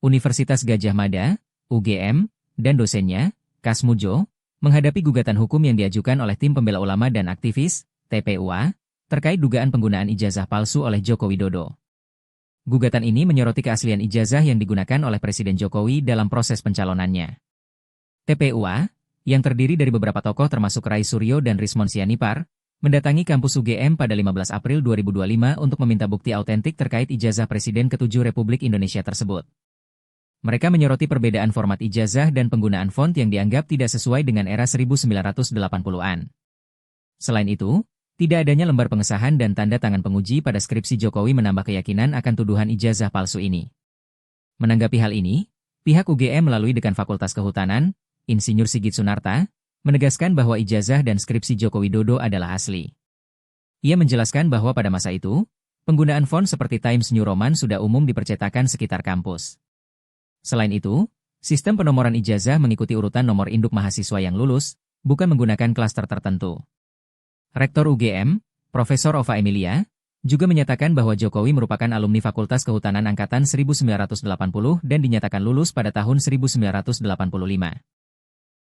Universitas Gadjah Mada, UGM, dan dosennya, Kasmujo, menghadapi gugatan hukum yang diajukan oleh Tim Pembela Ulama dan Aktivis, TPUA, terkait dugaan penggunaan ijazah palsu oleh Joko Widodo. Gugatan ini menyoroti keaslian ijazah yang digunakan oleh Presiden Jokowi dalam proses pencalonannya. TPUA, yang terdiri dari beberapa tokoh termasuk Rai Suryo dan Rismon Sianipar, mendatangi kampus UGM pada 15 April 2025 untuk meminta bukti autentik terkait ijazah Presiden ke-7 Republik Indonesia tersebut. Mereka menyoroti perbedaan format ijazah dan penggunaan font yang dianggap tidak sesuai dengan era 1980-an. Selain itu, tidak adanya lembar pengesahan dan tanda tangan penguji pada skripsi Jokowi menambah keyakinan akan tuduhan ijazah palsu ini. Menanggapi hal ini, pihak UGM melalui Dekan Fakultas Kehutanan, Insinyur Sigit Sunarta, menegaskan bahwa ijazah dan skripsi Joko Widodo adalah asli. Ia menjelaskan bahwa pada masa itu, penggunaan font seperti Times New Roman sudah umum dipercetakan sekitar kampus. Selain itu, sistem penomoran ijazah mengikuti urutan nomor induk mahasiswa yang lulus, bukan menggunakan klaster tertentu. Rektor UGM, Profesor Ova Emilia, juga menyatakan bahwa Jokowi merupakan alumni Fakultas Kehutanan Angkatan 1980 dan dinyatakan lulus pada tahun 1985.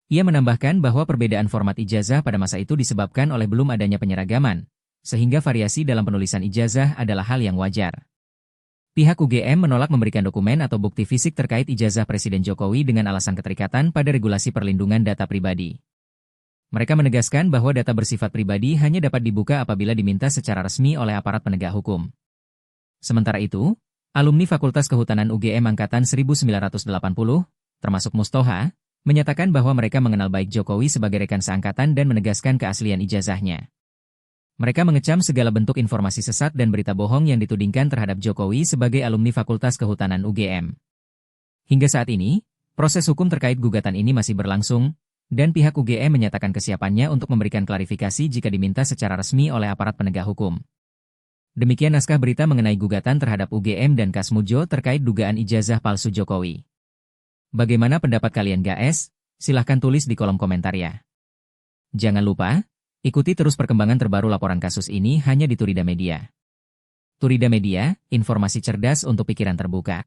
Ia menambahkan bahwa perbedaan format ijazah pada masa itu disebabkan oleh belum adanya penyeragaman, sehingga variasi dalam penulisan ijazah adalah hal yang wajar. Pihak UGM menolak memberikan dokumen atau bukti fisik terkait ijazah Presiden Jokowi dengan alasan keterikatan pada regulasi perlindungan data pribadi. Mereka menegaskan bahwa data bersifat pribadi hanya dapat dibuka apabila diminta secara resmi oleh aparat penegak hukum. Sementara itu, alumni Fakultas Kehutanan UGM Angkatan 1980, termasuk Mustoha, menyatakan bahwa mereka mengenal baik Jokowi sebagai rekan seangkatan dan menegaskan keaslian ijazahnya. Mereka mengecam segala bentuk informasi sesat dan berita bohong yang ditudingkan terhadap Jokowi sebagai alumni Fakultas Kehutanan UGM. Hingga saat ini, proses hukum terkait gugatan ini masih berlangsung, dan pihak UGM menyatakan kesiapannya untuk memberikan klarifikasi jika diminta secara resmi oleh aparat penegak hukum. Demikian naskah berita mengenai gugatan terhadap UGM dan Kasmujo terkait dugaan ijazah palsu Jokowi. Bagaimana pendapat kalian guys? Silahkan tulis di kolom komentar ya. Jangan lupa, ikuti terus perkembangan terbaru laporan kasus ini hanya di Turida Media. Turida Media, informasi cerdas untuk pikiran terbuka.